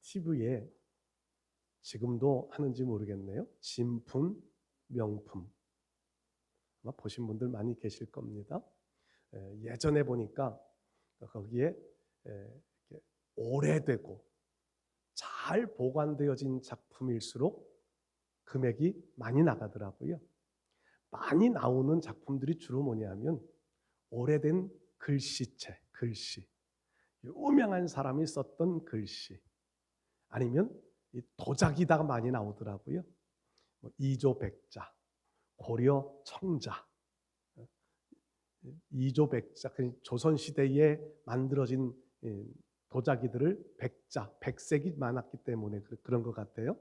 TV에 지금도 하는지 모르겠네요. 진품, 명품. 아마 보신 분들 많이 계실 겁니다. 예전에 보니까 거기에 이렇게 오래되고 잘 보관되어진 작품일수록 금액이 많이 나가더라고요. 많이 나오는 작품들이 주로 뭐냐면 오래된 글씨체, 글씨, 유명한 사람이 썼던 글씨, 아니면 이 도자기다가 많이 나오더라고요. 이조 백자, 고려 청자, 이조 백자, 조선 시대에 만들어진 도자기들을 백자, 백색이 많았기 때문에 그런 것 같아요.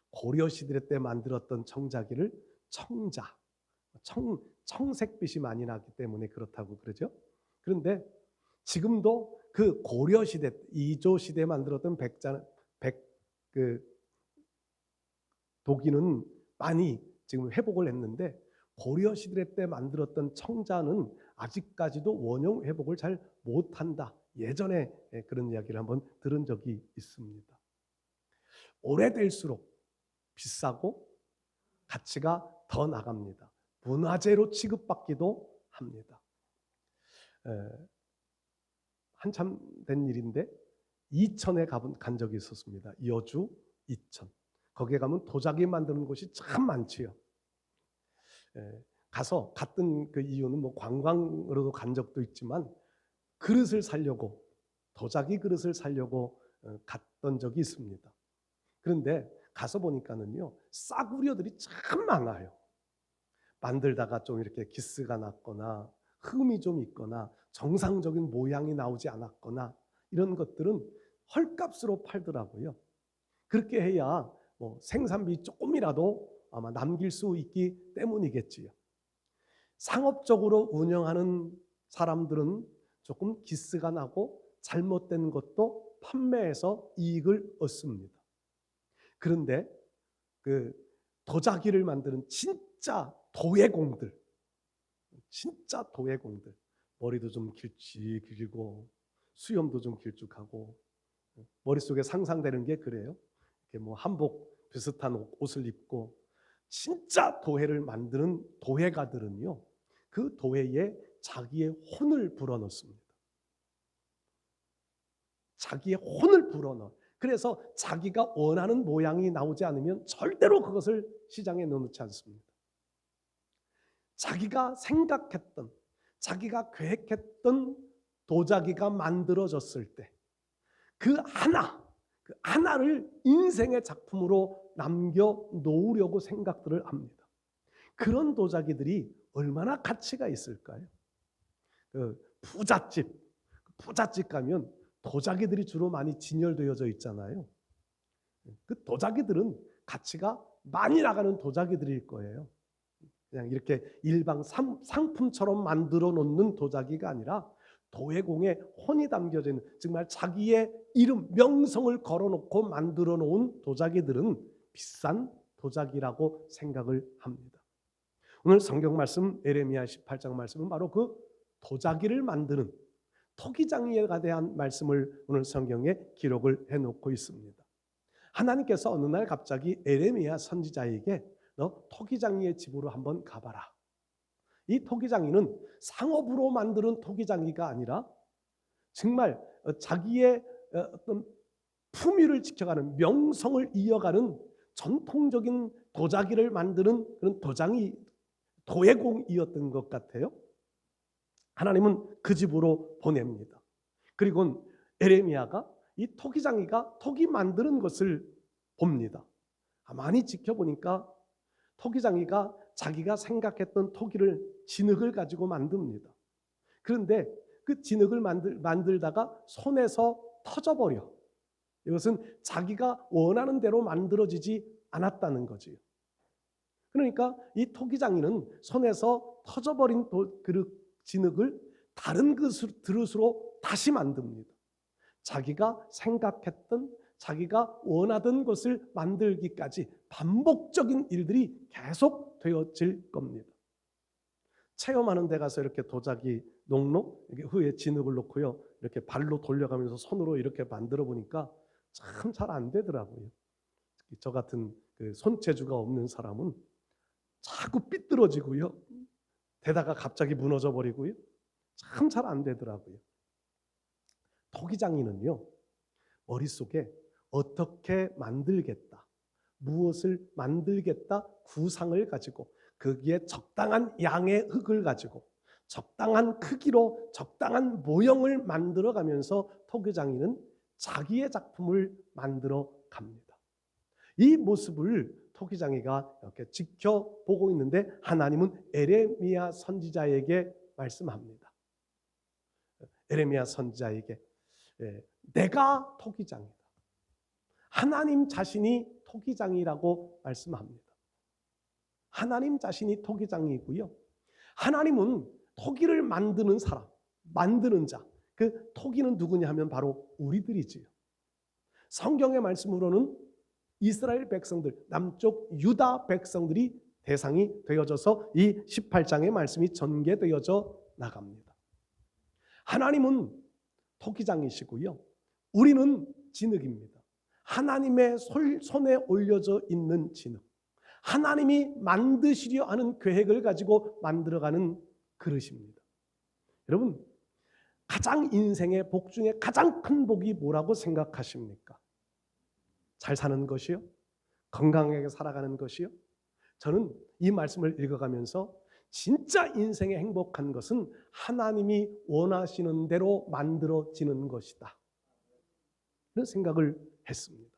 고려 시대 때 만들었던 청자기를 청자, 청색빛이 많이 나기 때문에 그렇다고 그러죠. 그런데 지금도 그 고려 시대, 이조 시대에 만들었던 도기는 많이 지금 회복을 했는데, 고려 시대 때 만들었던 청자는 아직까지도 원형 회복을 잘 못한다. 예전에 그런 이야기를 한번 들은 적이 있습니다. 오래될수록 비싸고 가치가 더 나갑니다. 문화재로 취급받기도 합니다. 한참 된 일인데 이천에 간 적이 있었습니다. 여주 이천. 거기에 가면 도자기 만드는 곳이 참 많지요. 가서 갔던 그 이유는 뭐 관광으로도 간 적도 있지만 그릇을 사려고, 도자기 그릇을 사려고 갔던 적이 있습니다. 그런데 가서 보니까는요, 싸구려들이 참 많아요. 만들다가 좀 이렇게 기스가 났거나 흠이 좀 있거나 정상적인 모양이 나오지 않았거나 이런 것들은 헐값으로 팔더라고요. 그렇게 해야 뭐 생산비 조금이라도 아마 남길 수 있기 때문이겠지요. 상업적으로 운영하는 사람들은 조금 기스가 나고 잘못된 것도 판매해서 이익을 얻습니다. 그런데 그 도자기를 만드는 진짜 도예공들, 머리도 좀 길고 수염도 좀 길쭉하고, 머릿속에 상상되는 게 그래요. 이렇게 뭐 한복 비슷한 옷을 입고 진짜 도예를 만드는 도예가들은요, 그 도예에 자기의 혼을 불어넣습니다. 자기의 혼을 불어넣어. 그래서 자기가 원하는 모양이 나오지 않으면 절대로 그것을 시장에 넣지 않습니다. 자기가 생각했던, 자기가 계획했던 도자기가 만들어졌을 때 그 하나를 인생의 작품으로 남겨놓으려고 생각들을 합니다. 그런 도자기들이 얼마나 가치가 있을까요? 부잣집 가면 도자기들이 주로 많이 진열되어져 있잖아요. 그 도자기들은 가치가 많이 나가는 도자기들일 거예요. 그냥 이렇게 일반 상품처럼 만들어 놓는 도자기가 아니라 도예공의 혼이 담겨져 있는, 정말 자기의 이름, 명성을 걸어놓고 만들어 놓은 도자기들은 비싼 도자기라고 생각을 합니다. 오늘 성경 말씀 예레미야 18장 말씀은 바로 그 도자기를 만드는 토기장이에 대한 말씀을 오늘 성경에 기록을 해놓고 있습니다. 하나님께서 어느 날 갑자기 예레미야 선지자에게 너 토기장이의 집으로 한번 가봐라. 이 토기장이는 상업으로 만드는 토기장이가 아니라 정말 자기의 어떤 품위를 지켜가는, 명성을 이어가는 전통적인 도자기를 만드는 그런 도예공이었던 것 같아요. 하나님은 그 집으로 보냅니다. 그리고 에레미야가 이 토기장이가 토기 만드는 것을 봅니다. 가만히 지켜보니까 토기장이가 자기가 생각했던 토기를, 진흙을 가지고 만듭니다. 그런데 그 진흙을 만들다가 손에서 터져버려. 이것은 자기가 원하는 대로 만들어지지 않았다는 거지요. 그러니까 이 토기장이는 손에서 터져버린 진흙을 다른 그릇으로 다시 만듭니다. 자기가 생각했던, 자기가 원하던 것을 만들기까지 반복적인 일들이 계속 되어질 겁니다. 체험하는 데 가서 이렇게 도자기 농로 후에 진흙을 놓고요, 이렇게 발로 돌려가면서 손으로 이렇게 만들어 보니까 참 잘 안 되더라고요. 특히 저 같은 그 손재주가 없는 사람은 자꾸 삐뚤어지고요. 되다가 갑자기 무너져 버리고요. 참 잘 안 되더라고요. 토기장이는요, 머릿속에 어떻게 만들겠다, 무엇을 만들겠다 구상을 가지고 거기에 적당한 양의 흙을 가지고 적당한 크기로 적당한 모형을 만들어가면서 토기장이는 자기의 작품을 만들어 갑니다. 이 모습을 토기장이가 이렇게 지켜보고 있는데 하나님은 에레미야 선지자에게 말씀합니다. 에레미야 선지자에게 내가 토기장이다. 하나님 자신이 토기장이라고 말씀합니다. 하나님 자신이 토기장이고요. 하나님은 토기를 만드는 사람, 만드는 자. 그 토기는 누구냐 하면 바로 우리들이지요. 성경의 말씀으로는 이스라엘 백성들, 남쪽 유다 백성들이 대상이 되어져서 이 18장의 말씀이 전개되어져 나갑니다. 하나님은 토기장이시고요. 우리는 진흙입니다. 하나님의 손에 올려져 있는 진흙. 하나님이 만드시려 하는 계획을 가지고 만들어가는 그릇입니다. 여러분, 가장 인생의 복 중에 가장 큰 복이 뭐라고 생각하십니까? 잘 사는 것이요? 건강하게 살아가는 것이요? 저는 이 말씀을 읽어가면서 진짜 인생의 행복한 것은 하나님이 원하시는 대로 만들어지는 것이다. 그런 생각을 했습니다.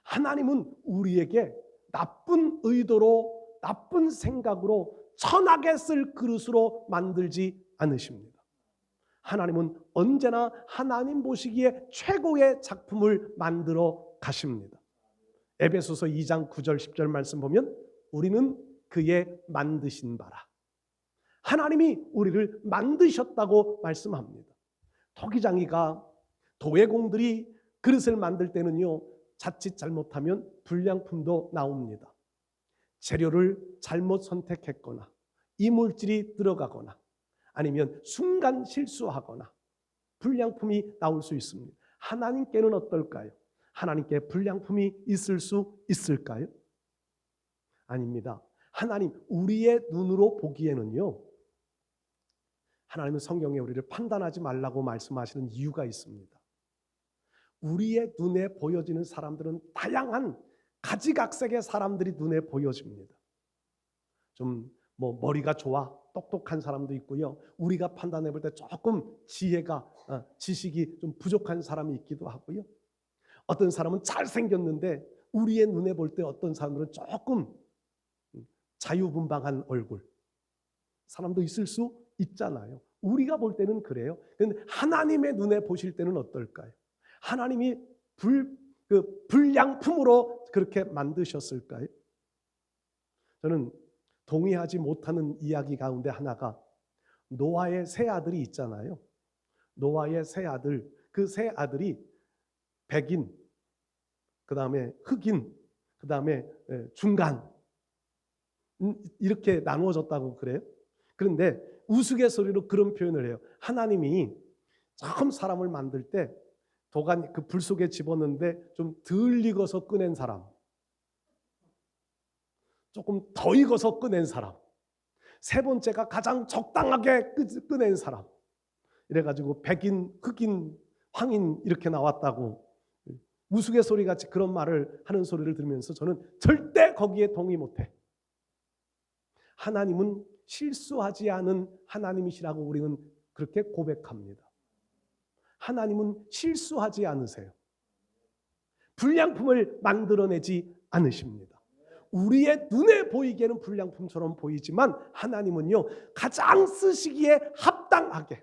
하나님은 우리에게 나쁜 의도로, 나쁜 생각으로 천하게 쓸 그릇으로 만들지 않으십니다. 하나님은 언제나 하나님 보시기에 최고의 작품을 만들어 가십니다. 에베소서 2장 9절 10절 말씀 보면 우리는 그의 만드신 바라. 하나님이 우리를 만드셨다고 말씀합니다. 토기장이가 도예공들이 그릇을 만들 때는요, 자칫 잘못하면 불량품도 나옵니다. 재료를 잘못 선택했거나 이물질이 들어가거나 아니면 순간 실수하거나 불량품이 나올 수 있습니다. 하나님께는 어떨까요? 하나님께 불량품이 있을 수 있을까요? 아닙니다. 하나님, 우리의 눈으로 보기에는요, 하나님은 성경에 우리를 판단하지 말라고 말씀하시는 이유가 있습니다. 우리의 눈에 보여지는 사람들은 다양한 가지각색의 사람들이 눈에 보여집니다. 좀 머리가 좋아 똑똑한 사람도 있고요. 우리가 판단해 볼 때 조금 지식이 좀 부족한 사람이 있기도 하고요. 어떤 사람은 잘생겼는데 우리의 눈에 볼 때 어떤 사람들은 조금 자유분방한 얼굴 사람도 있을 수 있잖아요. 우리가 볼 때는 그래요. 그런데 하나님의 눈에 보실 때는 어떨까요? 하나님이 불량품으로 그렇게 만드셨을까요? 저는 동의하지 못하는 이야기 가운데 하나가 노아의 세 아들이 있잖아요. 노아의 세 아들, 그 세 아들이 백인, 그 다음에 흑인, 그 다음에 중간 이렇게 나누어졌다고 그래요. 그런데 우스갯소리로 그런 표현을 해요. 하나님이 처음 사람을 만들 때 도가니 그 불 속에 집었는데 좀 덜 익어서 꺼낸 사람, 조금 더 익어서 꺼낸 사람, 세 번째가 가장 적당하게 꺼낸 사람, 이래가지고 백인, 흑인, 황인 이렇게 나왔다고 우스갯소리 같이 그런 말을 하는 소리를 들으면서 저는 절대 거기에 동의 못해. 하나님은 실수하지 않은 하나님이시라고 우리는 그렇게 고백합니다. 하나님은 실수하지 않으세요. 불량품을 만들어내지 않으십니다. 우리의 눈에 보이기에는 불량품처럼 보이지만 하나님은요, 가장 쓰시기에 합당하게,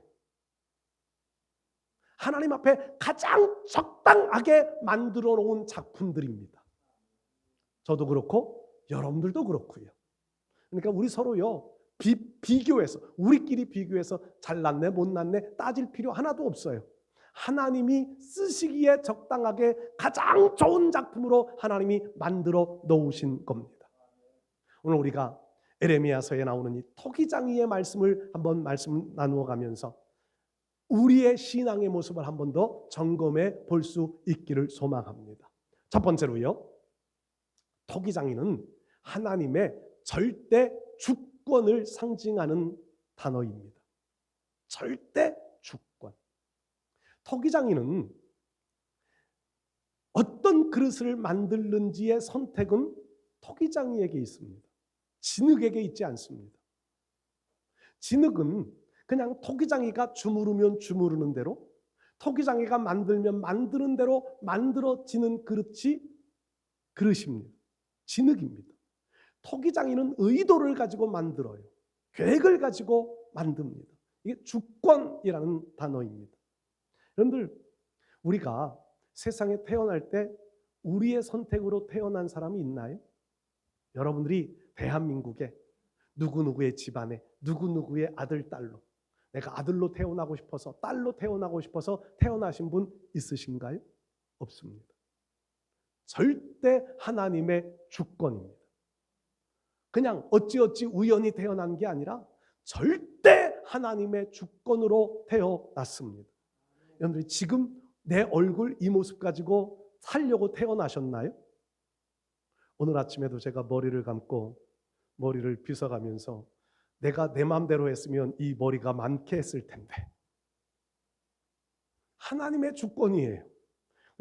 하나님 앞에 가장 적당하게 만들어 놓은 작품들입니다. 저도 그렇고 여러분들도 그렇고요. 그러니까 우리 서로요, 비교해서, 우리끼리 비교해서 잘났네 못났네 따질 필요 하나도 없어요. 하나님이 쓰시기에 적당하게 가장 좋은 작품으로 하나님이 만들어 놓으신 겁니다. 오늘 우리가 에레미야서에 나오는 이 토기장이의 말씀을 한번 말씀 나누어 가면서 우리의 신앙의 모습을 한 번 더 점검해 볼 수 있기를 소망합니다. 첫 번째로요, 토기장이는 하나님의 절대 주권을 상징하는 단어입니다. 절대 주권. 토기장이는 어떤 그릇을 만들는지의 선택은 토기장이에게 있습니다. 진흙에게 있지 않습니다. 진흙은 그냥 토기장이가 주무르면 주무르는 대로, 토기장이가 만들면 만드는 대로 만들어지는 그릇입니다. 진흙입니다. 토기장이는 의도를 가지고 만들어요. 계획을 가지고 만듭니다. 이게 주권이라는 단어입니다. 여러분들, 우리가 세상에 태어날 때 우리의 선택으로 태어난 사람이 있나요? 여러분들이 대한민국에 누구누구의 집안에 누구누구의 아들, 딸로, 내가 아들로 태어나고 싶어서, 딸로 태어나고 싶어서 태어나신 분 있으신가요? 없습니다. 절대 하나님의 주권입니다. 그냥 어찌어찌 우연히 태어난 게 아니라 절대 하나님의 주권으로 태어났습니다. 여러분들이 지금 내 얼굴 이 모습 가지고 살려고 태어나셨나요? 오늘 아침에도 제가 머리를 감고 머리를 빗어가면서 내가 내 마음대로 했으면 이 머리가 많게 했을 텐데, 하나님의 주권이에요.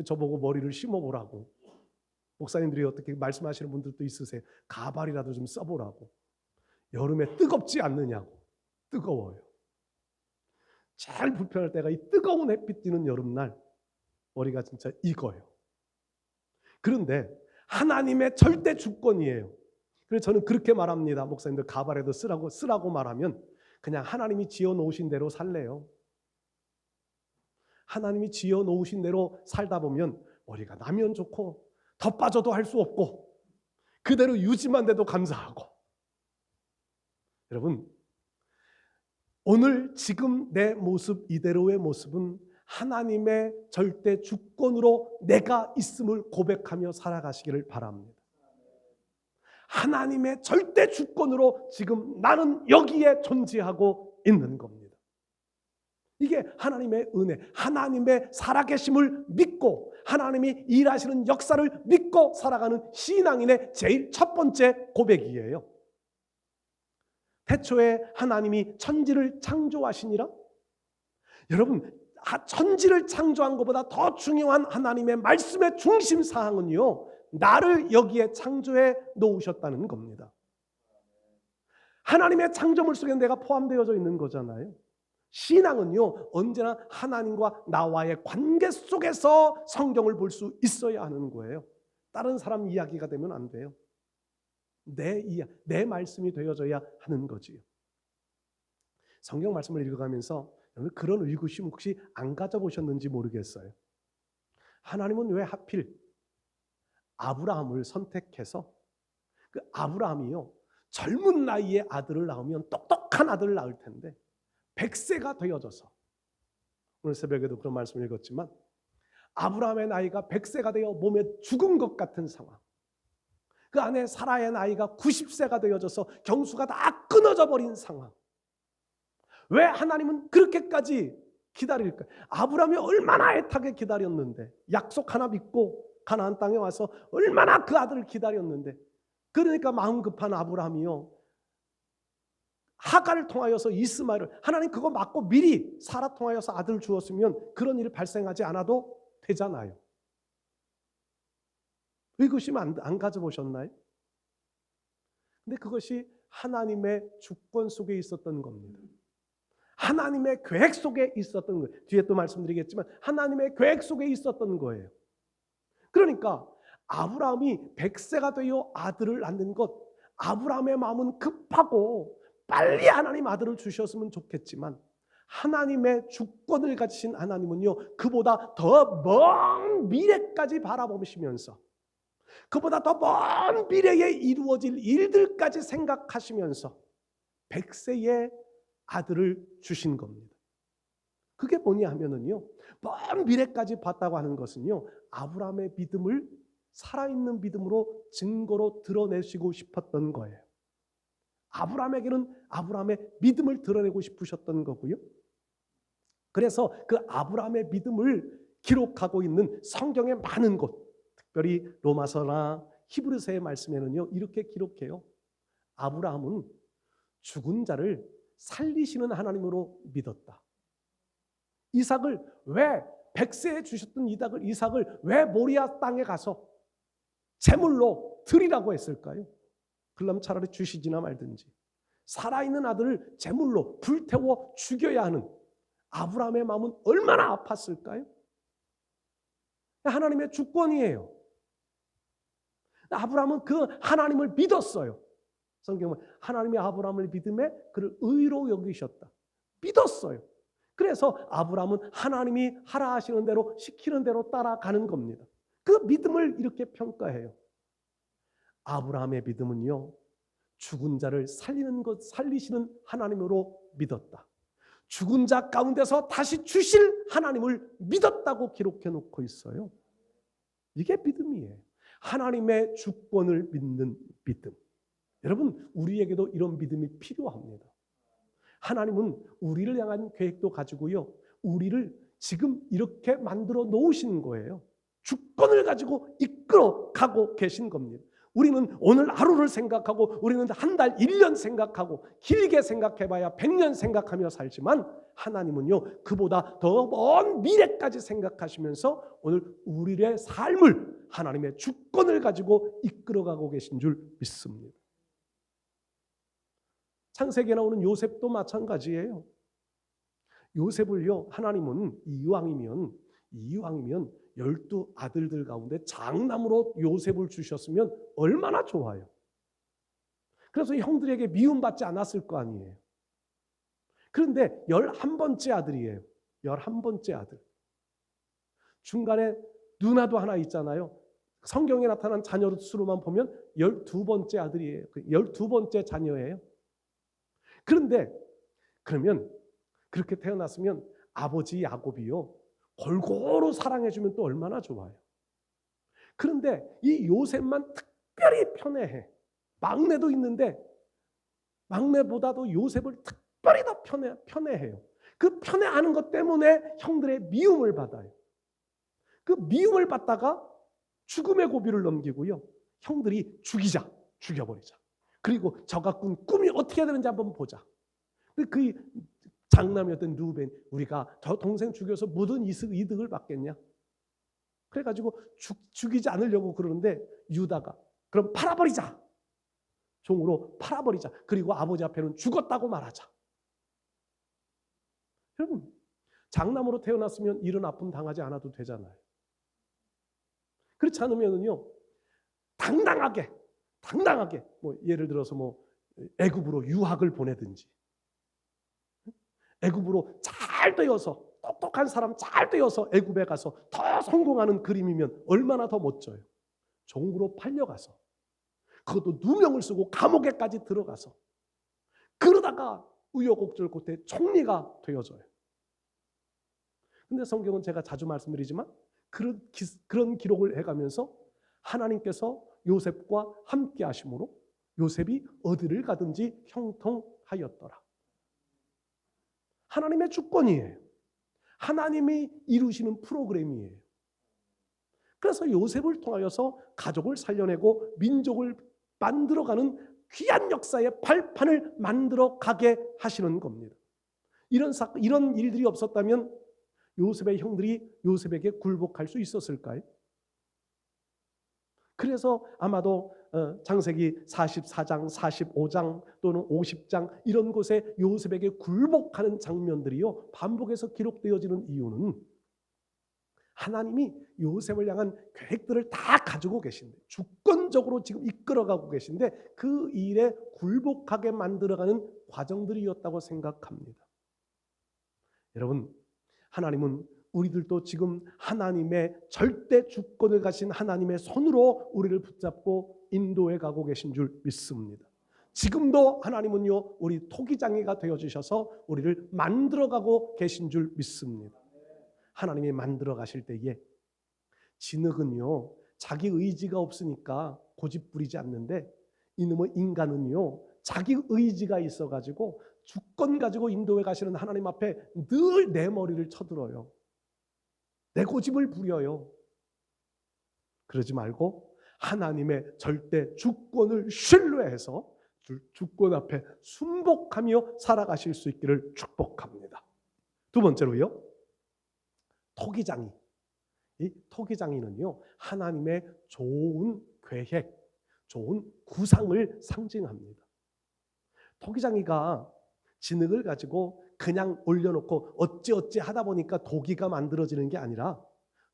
저보고 머리를 심어보라고, 목사님들이 어떻게 말씀하시는 분들도 있으세요. 가발이라도 좀 써보라고. 여름에 뜨겁지 않느냐고. 뜨거워요. 제일 불편할 때가 이 뜨거운 햇빛 띄는 여름날 머리가 진짜 익어요. 그런데 하나님의 절대 주권이에요. 그래서 저는 그렇게 말합니다. 목사님들 가발에도 쓰라고 말하면 그냥 하나님이 지어놓으신 대로 살래요. 하나님이 지어놓으신 대로 살다 보면 머리가 나면 좋고 더 빠져도 할 수 없고 그대로 유지만 돼도 감사하고. 여러분, 오늘 지금 내 모습 이대로의 모습은 하나님의 절대 주권으로 내가 있음을 고백하며 살아가시기를 바랍니다. 하나님의 절대 주권으로 지금 나는 여기에 존재하고 있는 겁니다. 이게 하나님의 은혜, 하나님의 살아계심을 믿고 하나님이 일하시는 역사를 믿고 살아가는 신앙인의 제일 첫 번째 고백이에요. 태초에 하나님이 천지를 창조하시니라. 여러분, 천지를 창조한 것보다 더 중요한 하나님의 말씀의 중심 사항은요, 나를 여기에 창조해 놓으셨다는 겁니다. 하나님의 창조물 속에 내가 포함되어져 있는 거잖아요. 신앙은요, 언제나 하나님과 나와의 관계 속에서 성경을 볼 수 있어야 하는 거예요. 다른 사람 이야기가 되면 안 돼요. 내 말씀이 되어져야 하는 거지요. 성경 말씀을 읽어가면서 그런 의구심 혹시 안 가져보셨는지 모르겠어요. 하나님은 왜 하필 아브라함을 선택해서, 그 아브라함이요, 젊은 나이에 아들을 낳으면 똑똑한 아들을 낳을 텐데 100세가 되어져서, 오늘 새벽에도 그런 말씀을 읽었지만 아브라함의 나이가 100세가 되어 몸에 죽은 것 같은 상황, 그 안에 사라의 나이가 90세가 되어져서 경수가 다 끊어져 버린 상황. 왜 하나님은 그렇게까지 기다릴까요? 아브라함이 얼마나 애타게 기다렸는데, 약속 하나 믿고 가나안 땅에 와서 얼마나 그 아들을 기다렸는데, 그러니까 마음 급한 아브라함이요, 하가를 통하여서 이스마엘을, 하나님 그거 맞고 미리 사라 통하여서 아들을 주었으면 그런 일이 발생하지 않아도 되잖아요. 의구심 안 가져보셨나요? 근데 그것이 하나님의 주권 속에 있었던 겁니다. 하나님의 계획 속에 있었던 거예요. 뒤에 또 말씀드리겠지만 하나님의 계획 속에 있었던 거예요. 그러니까 아브라함이 100세가 되어 아들을 낳는 것, 아브라함의 마음은 급하고 빨리 하나님 아들을 주셨으면 좋겠지만, 하나님의 주권을 가지신 하나님은요, 그보다 더 먼 미래까지 바라보시면서, 그보다 더 먼 미래에 이루어질 일들까지 생각하시면서 100세의 아들을 주신 겁니다. 그게 뭐냐 하면은요, 먼 미래까지 봤다고 하는 것은요, 아브라함의 믿음을 살아있는 믿음으로 증거로 드러내시고 싶었던 거예요. 아브라함에게는 아브라함의 믿음을 드러내고 싶으셨던 거고요. 그래서 그 아브라함의 믿음을 기록하고 있는 성경의 많은 곳, 특별히 로마서나 히브리서의 말씀에는요 이렇게 기록해요. 아브라함은 죽은 자를 살리시는 하나님으로 믿었다. 이삭을 왜 100세에 주셨던 이삭을 왜 모리아 땅에 가서 제물로 드리라고 했을까요? 그럼 차라리 주시지나 말든지. 살아있는 아들을 제물로 불태워 죽여야 하는 아브라함의 마음은 얼마나 아팠을까요? 하나님의 주권이에요. 아브라함은 그 하나님을 믿었어요. 성경은 하나님의 아브라함을 믿음에 그를 의로 여기셨다. 믿었어요. 그래서 아브라함은 하나님이 하라 하시는 대로 시키는 대로 따라가는 겁니다. 그 믿음을 이렇게 평가해요. 아브라함의 믿음은요, 죽은 자를 살리시는 하나님으로 믿었다. 죽은 자 가운데서 다시 주실 하나님을 믿었다고 기록해 놓고 있어요. 이게 믿음이에요. 하나님의 주권을 믿는 믿음. 여러분, 우리에게도 이런 믿음이 필요합니다. 하나님은 우리를 향한 계획도 가지고요, 우리를 지금 이렇게 만들어 놓으신 거예요. 주권을 가지고 이끌어 가고 계신 겁니다. 우리는 오늘 하루를 생각하고, 우리는 한 달, 1년 생각하고, 길게 생각해봐야 100년 생각하며 살지만 하나님은요 그보다 더 먼 미래까지 생각하시면서 오늘 우리의 삶을 하나님의 주권을 가지고 이끌어가고 계신 줄 믿습니다. 창세기에 나오는 요셉도 마찬가지예요. 요셉을요 하나님은 이왕이면 12 아들들 가운데 장남으로 요셉을 주셨으면 얼마나 좋아요. 그래서 형들에게 미움받지 않았을 거 아니에요. 그런데 11번째 아들이에요. 11번째 아들. 중간에 누나도 하나 있잖아요. 성경에 나타난 자녀 수로만 보면 12번째 아들이에요. 12번째 자녀예요. 그런데 그러면 그렇게 태어났으면 아버지 야곱이요 골고루 사랑해주면 또 얼마나 좋아요. 그런데 이 요셉만 특별히 편애해. 막내도 있는데 막내보다도 요셉을 특별히 더 편애해요. 그 편애하는 것 때문에 형들의 미움을 받아요. 그 미움을 받다가 죽음의 고비를 넘기고요, 형들이 죽여버리자. 그리고 저 갖고 꿈이 어떻게 되는지 한번 보자. 그 장남이었던 루벤, 우리가 저 동생 죽여서 무슨 이득을 받겠냐? 그래가지고 죽이지 않으려고 그러는데 유다가 그럼 팔아버리자. 종으로 팔아버리자. 그리고 아버지 앞에는 죽었다고 말하자. 여러분, 장남으로 태어났으면 이런 아픔 당하지 않아도 되잖아요. 그렇지 않으면요 당당하게 뭐 예를 들어서 뭐 애굽으로 유학을 보내든지, 애굽으로 잘 되어서 똑똑한 사람 잘 되어서 애굽에 가서 더 성공하는 그림이면 얼마나 더 멋져요. 종으로 팔려가서 그것도 누명을 쓰고 감옥에까지 들어가서 그러다가 우여곡절 끝에 총리가 되어져요. 근데 성경은 제가 자주 말씀드리지만 그런 기록을 해가면서 하나님께서 요셉과 함께 하심으로 요셉이 어디를 가든지 형통하였더라. 하나님의 주권이에요. 하나님이 이루시는 프로그램이에요. 그래서 요셉을 통하여서 가족을 살려내고 민족을 만들어가는 귀한 역사의 발판을 만들어가게 하시는 겁니다. 이런 일들이 없었다면 요셉의 형들이 요셉에게 굴복할 수 있었을까요? 그래서 아마도 창세기 44장, 45장 또는 50장 이런 곳에 요셉에게 굴복하는 장면들이요 반복해서 기록되어지는 이유는 하나님이 요셉을 향한 계획들을 다 가지고 계신데, 주권적으로 지금 이끌어가고 계신데 그 일에 굴복하게 만들어가는 과정들이었다고 생각합니다. 여러분, 하나님은 우리들도 지금 하나님의 절대 주권을 가신 하나님의 손으로 우리를 붙잡고 인도해 가고 계신 줄 믿습니다. 지금도 하나님은요 우리 토기장이가 되어주셔서 우리를 만들어가고 계신 줄 믿습니다. 하나님이 만들어 가실 때에 진흙은요 자기 의지가 없으니까 고집 부리지 않는데, 이놈의 인간은요 자기 의지가 있어가지고 주권 가지고 인도해 가시는 하나님 앞에 늘 내 머리를 쳐들어요. 내 고집을 부려요. 그러지 말고 하나님의 절대 주권을 신뢰해서 주권 앞에 순복하며 살아가실 수 있기를 축복합니다. 두 번째로요, 토기장이. 이 토기장이는요, 하나님의 좋은 계획, 좋은 구상을 상징합니다. 토기장이가 진흙을 가지고 그냥 올려놓고 어찌어찌 하다 보니까 도기가 만들어지는 게 아니라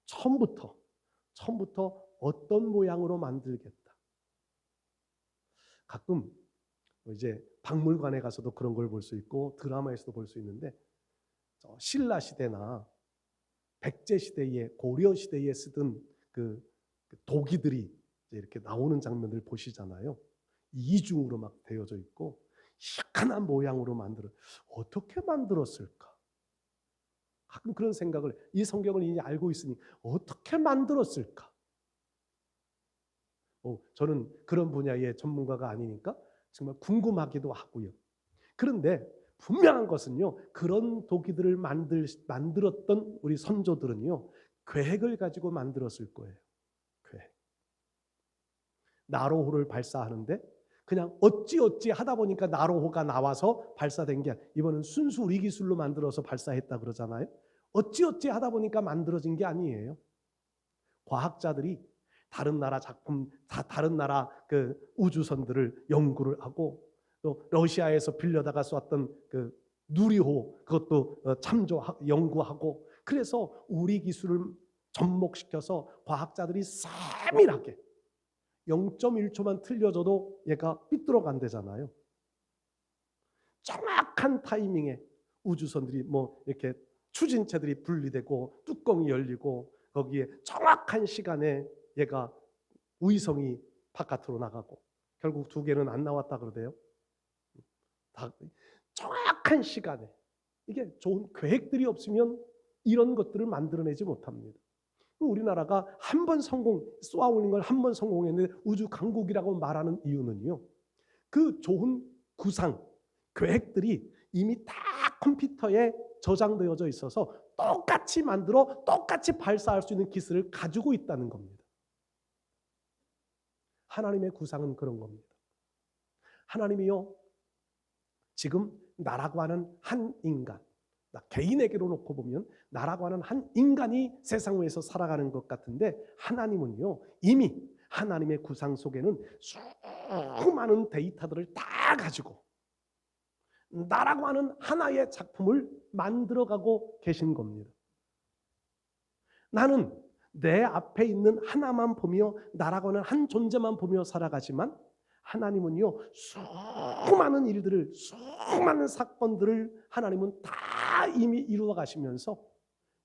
처음부터 어떤 모양으로 만들겠다. 가끔 이제 박물관에 가서도 그런 걸 볼 수 있고 드라마에서도 볼 수 있는데, 신라 시대나 백제 시대에, 고려 시대에 쓰던 그 도기들이 이렇게 나오는 장면을 보시잖아요. 이중으로 막 되어져 있고 희한한 모양으로 어떻게 만들었을까? 가끔 그런 생각을, 이 성경을 이제 알고 있으니 어떻게 만들었을까? 저는 그런 분야의 전문가가 아니니까 정말 궁금하기도 하고요. 그런데 분명한 것은요, 그런 도기들을 만들었던 우리 선조들은요, 계획을 가지고 만들었을 거예요. 계획. 나로호를 발사하는데 그냥 어찌어찌 하다 보니까 나로호가 나와서 발사된 게, 이번은 순수 우리 기술로 만들어서 발사했다 그러잖아요. 어찌어찌 하다 보니까 만들어진 게 아니에요. 과학자들이 다른 나라 다른 나라 그 우주선들을 연구를 하고, 또 러시아에서 빌려다가 쐈던 그 누리호, 그것도 연구하고, 그래서 우리 기술을 접목시켜서 과학자들이 세밀하게 0.1초만 틀려져도 얘가 삐뚤어간대잖아요. 정확한 타이밍에 우주선들이 이렇게 추진체들이 분리되고 뚜껑이 열리고, 거기에 정확한 시간에 얘가 위성이 바깥으로 나가고, 결국 2개는 안 나왔다 그러대요. 다 정확한 시간에. 이게 좋은 계획들이 없으면 이런 것들을 만들어내지 못합니다. 우리나라가 한 번 쏘아올린 걸 한 번 성공했는데 우주 강국이라고 말하는 이유는요, 그 좋은 구상, 계획들이 이미 다 컴퓨터에 저장되어져 있어서 똑같이 만들어 똑같이 발사할 수 있는 기술을 가지고 있다는 겁니다. 하나님의 구상은 그런 겁니다. 하나님이요, 지금 나라고 하는 한 인간, 개인에게로 놓고 보면 나라고 하는 한 인간이 세상 위에서 살아가는 것 같은데, 하나님은요, 이미 하나님의 구상 속에는 수많은 데이터들을 다 가지고 나라고 하는 하나의 작품을 만들어가고 계신 겁니다. 나는 내 앞에 있는 하나만 보며, 나라고 하는 한 존재만 보며 살아가지만, 하나님은요, 수많은 일들을, 수많은 사건들을 하나님은 다 이미 이루어 가시면서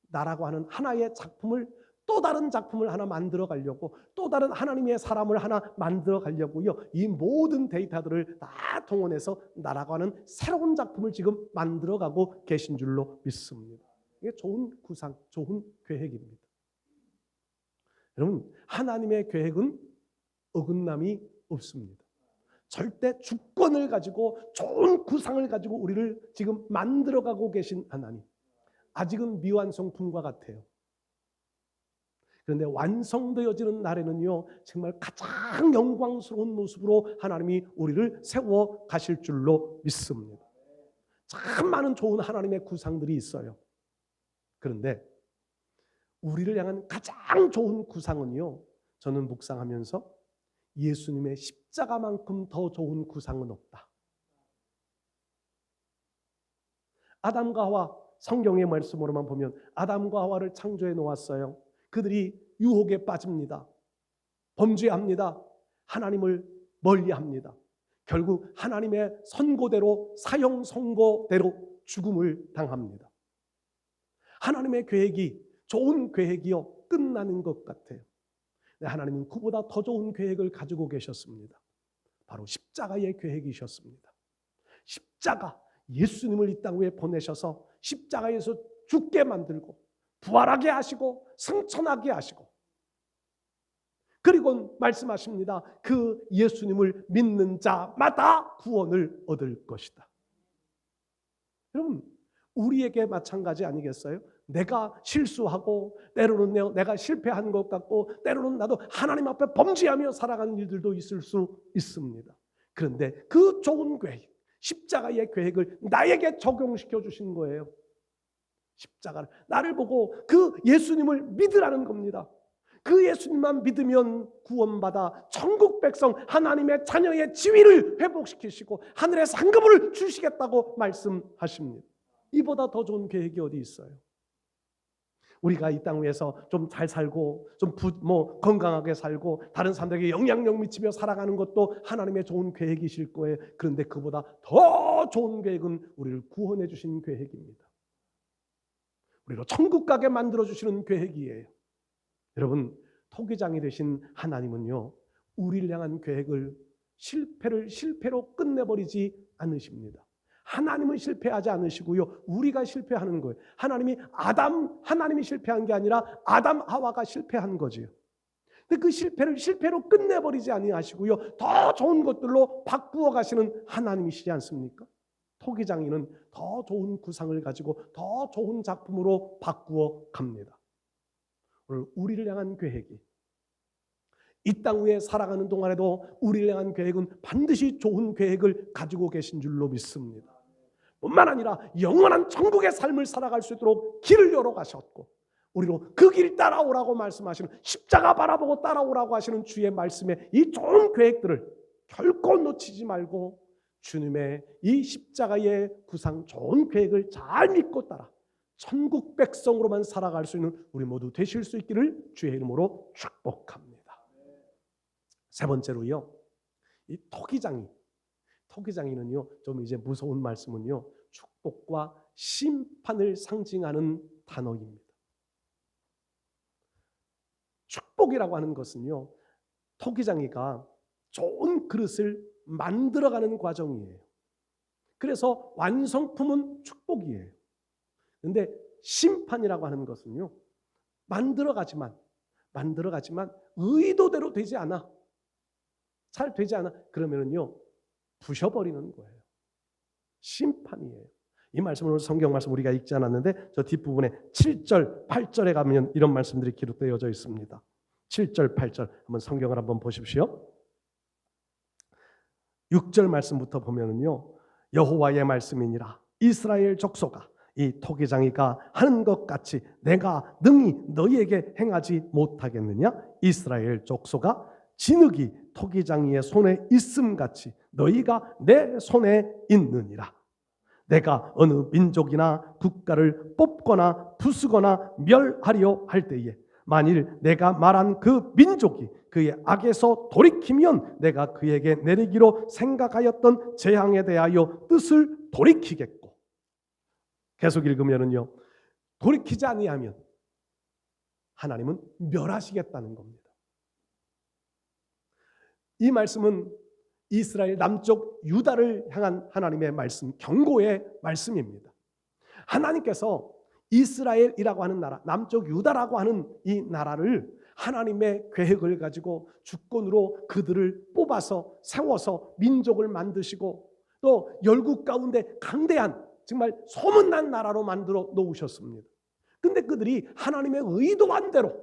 나라고 하는 하나의 작품을, 또 다른 작품을 하나 만들어 가려고, 또 다른 하나님의 사람을 하나 만들어 가려고요, 이 모든 데이터들을 다 동원해서 나라고 하는 새로운 작품을 지금 만들어 가고 계신 줄로 믿습니다. 이게 좋은 구상, 좋은 계획입니다. 여러분, 하나님의 계획은 어긋남이 없습니다. 절대 주권을 가지고 좋은 구상을 가지고 우리를 지금 만들어가고 계신 하나님, 아직은 미완성품과 같아요. 그런데 완성되어지는 날에는요, 정말 가장 영광스러운 모습으로 하나님이 우리를 세워 가실 줄로 믿습니다. 참 많은 좋은 하나님의 구상들이 있어요. 그런데 우리를 향한 가장 좋은 구상은요, 저는 묵상하면서 예수님의 십자가만큼 더 좋은 구상은 없다. 아담과 하와, 성경의 말씀으로만 보면 아담과 하와를 창조해 놓았어요. 그들이 유혹에 빠집니다. 범죄합니다. 하나님을 멀리합니다. 결국 하나님의 선고대로, 사형 선고대로 죽음을 당합니다. 하나님의 계획이 좋은 계획이요, 끝나는 것 같아요. 하나님은 그보다 더 좋은 계획을 가지고 계셨습니다. 바로 십자가의 계획이셨습니다. 십자가, 예수님을 이 땅 위에 보내셔서 십자가에서 죽게 만들고 부활하게 하시고 승천하게 하시고, 그리고 말씀하십니다. 그 예수님을 믿는 자마다 구원을 얻을 것이다. 여러분, 우리에게 마찬가지 아니겠어요? 내가 실수하고 때로는 내가 실패한 것 같고 때로는 나도 하나님 앞에 범죄하며 살아가는 일들도 있을 수 있습니다. 그런데 그 좋은 계획, 십자가의 계획을 나에게 적용시켜 주신 거예요. 십자가를 나를 보고 그 예수님을 믿으라는 겁니다. 그 예수님만 믿으면 구원받아 천국 백성 하나님의 자녀의 지위를 회복시키시고 하늘의 상급을 주시겠다고 말씀하십니다. 이보다 더 좋은 계획이 어디 있어요? 우리가 이 땅 위에서 좀 잘 살고 좀 건강하게 살고 다른 사람들에게 영향력 미치며 살아가는 것도 하나님의 좋은 계획이실 거예요. 그런데 그보다 더 좋은 계획은 우리를 구원해 주신 계획입니다. 우리로 천국 가게 만들어 주시는 계획이에요. 여러분, 토기장이 되신 하나님은요, 우리를 향한 계획을 실패로 끝내버리지 않으십니다. 하나님은 실패하지 않으시고요, 우리가 실패하는 거예요. 하나님이 실패한 게 아니라 아담 하와가 실패한 거지요. 근데 그 실패를 실패로 끝내버리지 아니하시고요, 더 좋은 것들로 바꾸어 가시는 하나님이시지 않습니까? 토기장이는 더 좋은 구상을 가지고 더 좋은 작품으로 바꾸어 갑니다. 오늘 우리를 향한 계획이 이 땅 위에 살아가는 동안에도 우리를 향한 계획은 반드시 좋은 계획을 가지고 계신 줄로 믿습니다. 뿐만 아니라 영원한 천국의 삶을 살아갈 수 있도록 길을 열어 가셨고 우리로 그 길 따라오라고 말씀하시는, 십자가 바라보고 따라오라고 하시는 주의 말씀에 이 좋은 계획들을 결코 놓치지 말고 주님의 이 십자가의 구상 좋은 계획을 잘 믿고 따라 천국 백성으로만 살아갈 수 있는 우리 모두 되실 수 있기를 주의 이름으로 축복합니다. 세 번째로요, 이 토기장이는요, 좀 이제 무서운 말씀은요, 축복과 심판을 상징하는 단어입니다. 축복이라고 하는 것은요, 토기장이가 좋은 그릇을 만들어가는 과정이에요. 그래서 완성품은 축복이에요. 그런데 심판이라고 하는 것은요, 만들어가지만 의도대로 되지 않아, 잘 되지 않아, 그러면은요 부셔버리는 거예요. 심판이에요. 이 말씀은 성경 말씀 우리가 읽지 않았는데 저 뒷부분에 7절 8절에 가면 이런 말씀들이 기록되어져 있습니다. 7절 8절 한번 성경을 한번 보십시오. 6절 말씀부터 보면은요, 여호와의 말씀이니라 이스라엘 족속아 이 토기장이가 하는 것 같이 내가 능히 너희에게 행하지 못하겠느냐? 이스라엘 족속아 진흙이 토기장이의 손에 있음같이 너희가 내 손에 있느니라. 내가 어느 민족이나 국가를 뽑거나 부수거나 멸하려 할 때에 만일 내가 말한 그 민족이 그의 악에서 돌이키면 내가 그에게 내리기로 생각하였던 재앙에 대하여 뜻을 돌이키겠고, 계속 읽으면은요, 돌이키지 아니하면 하나님은 멸하시겠다는 겁니다. 이 말씀은 이스라엘 남쪽 유다를 향한 하나님의 말씀, 경고의 말씀입니다. 하나님께서 이스라엘이라고 하는 나라, 남쪽 유다라고 하는 이 나라를 하나님의 계획을 가지고 주권으로 그들을 뽑아서 세워서 민족을 만드시고 또 열국 가운데 강대한 정말 소문난 나라로 만들어 놓으셨습니다. 근데 그들이 하나님의 의도한 대로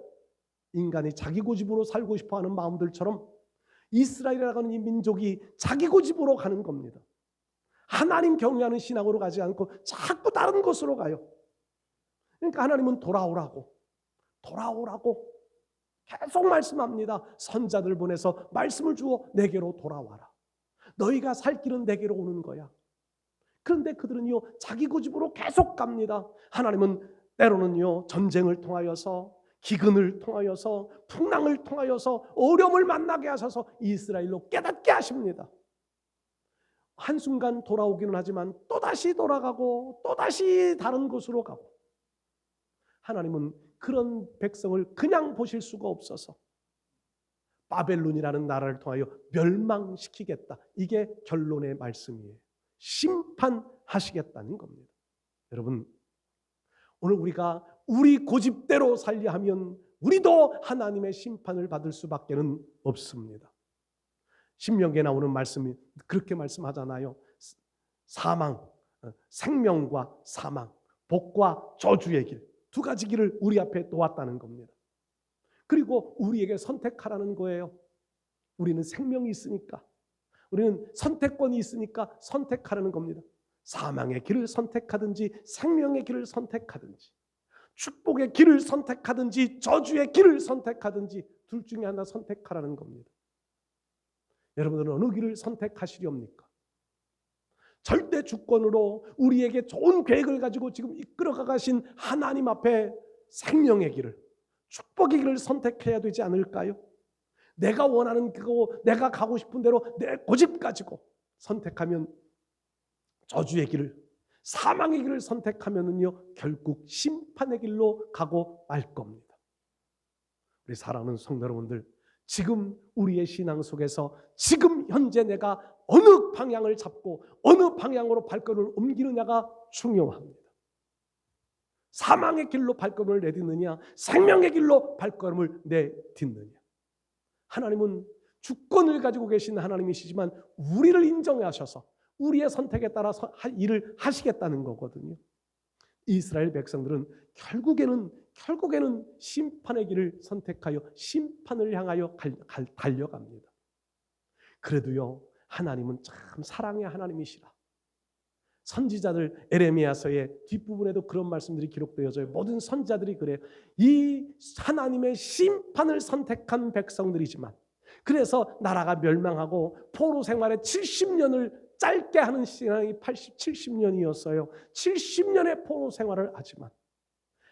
인간이 자기 고집으로 살고 싶어하는 마음들처럼 이스라엘이라고 하는 이 민족이 자기 고집으로 가는 겁니다. 하나님 경외하는 신앙으로 가지 않고 자꾸 다른 곳으로 가요. 그러니까 하나님은 돌아오라고 계속 말씀합니다. 선자들 보내서 말씀을 주어 내게로 돌아와라. 너희가 살 길은 내게로 오는 거야. 그런데 그들은요, 자기 고집으로 계속 갑니다. 하나님은 때로는요, 전쟁을 통하여서, 기근을 통하여서, 풍랑을 통하여서 어려움을 만나게 하셔서 이스라엘로 깨닫게 하십니다. 한순간 돌아오기는 하지만 또다시 돌아가고 또다시 다른 곳으로 가고, 하나님은 그런 백성을 그냥 보실 수가 없어서 바벨론이라는 나라를 통하여 멸망시키겠다. 이게 결론의 말씀이에요. 심판하시겠다는 겁니다. 여러분, 오늘 우리가 우리 고집대로 살려 하면 우리도 하나님의 심판을 받을 수밖에는 없습니다. 신명기에 나오는 말씀이 그렇게 말씀하잖아요. 사망, 생명과 사망, 복과 저주의 길, 두 가지 길을 우리 앞에 놓았다는 겁니다. 그리고 우리에게 선택하라는 거예요. 우리는 생명이 있으니까, 우리는 선택권이 있으니까 선택하라는 겁니다. 사망의 길을 선택하든지 생명의 길을 선택하든지, 축복의 길을 선택하든지 저주의 길을 선택하든지 둘 중에 하나 선택하라는 겁니다. 여러분들은 어느 길을 선택하시렵니까? 절대 주권으로 우리에게 좋은 계획을 가지고 지금 이끌어가 가신 하나님 앞에 생명의 길을, 축복의 길을 선택해야 되지 않을까요? 내가 원하는 그거, 내가 가고 싶은 대로 내 고집 가지고 선택하면 저주의 길을, 사망의 길을 선택하면은요 결국 심판의 길로 가고 말 겁니다. 우리 사랑하는 성도 여러분들, 지금 우리의 신앙 속에서 지금 현재 내가 어느 방향을 잡고 어느 방향으로 발걸음을 옮기느냐가 중요합니다. 사망의 길로 발걸음을 내딛느냐, 생명의 길로 발걸음을 내딛느냐. 하나님은 주권을 가지고 계신 하나님이시지만 우리를 인정하셔서 우리의 선택에 따라서 일을 하시겠다는 거거든요. 이스라엘 백성들은 결국에는 심판의 길을 선택하여 심판을 향하여 달려갑니다. 그래도요, 하나님은 참 사랑의 하나님이시라. 선지자들 에레미야서의 뒷부분에도 그런 말씀들이 기록되어져요. 모든 선지자들이 그래요. 이 하나님의 심판을 선택한 백성들이지만, 그래서 나라가 멸망하고 포로 생활의 70년을 짧게 하는 시간이 70년이었어요. 70년의 포로 생활을 하지만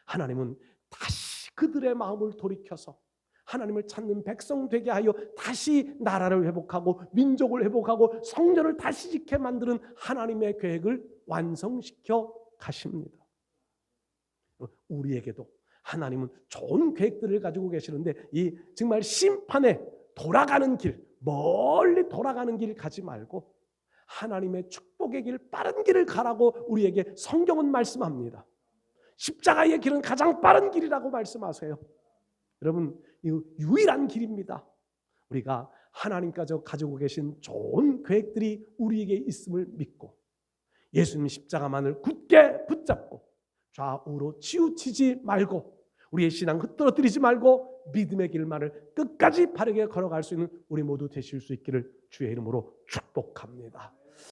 하나님은 다시 그들의 마음을 돌이켜서 하나님을 찾는 백성 되게 하여 다시 나라를 회복하고 민족을 회복하고 성전을 다시 짓게 만드는 하나님의 계획을 완성시켜 가십니다. 우리에게도 하나님은 좋은 계획들을 가지고 계시는데, 이 정말 심판에 돌아가는 길, 멀리 돌아가는 길 가지 말고 하나님의 축복의 길, 빠른 길을 가라고 우리에게 성경은 말씀합니다. 십자가의 길은 가장 빠른 길이라고 말씀하세요. 여러분, 이 유일한 길입니다. 우리가 하나님께서 가지고 계신 좋은 계획들이 우리에게 있음을 믿고 예수님 십자가만을 굳게 붙잡고 좌우로 치우치지 말고 우리의 신앙 흐트러뜨리지 말고 믿음의 길만을 끝까지 바르게 걸어갈 수 있는 우리 모두 되실 수 있기를 주의 이름으로 축복합니다.